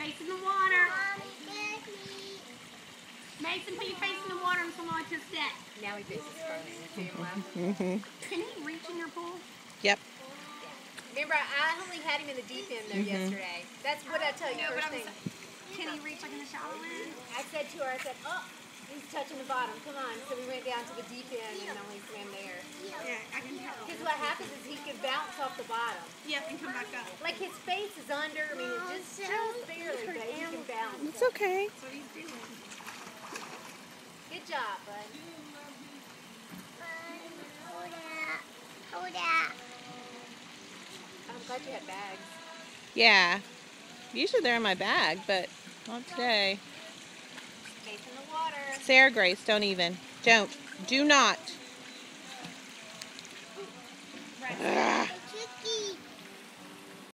face in the water. Mason, put your face in the water and come on to step. Now he faces Carly. Can he reach in your pool? Yep. Remember, I only had him in the deep end there yesterday. That's what I tell you first thing. Can he reach like in the shallow end? I said to her, oh, he's touching the bottom. Come on. So we went down to the deep end and then we swam there. Yeah, I can tell. Because what happens is he could bounce off the bottom. Yep, and come back up. Like his face is under. I mean, it just barely, but he can bounce. It's okay. That's what he's doing. Good job, bud. Hold up. I'm glad you had bags. Yeah. Usually they're in my bag, but not today. Face in the water. Sarah Grace, don't even. Don't. Do not.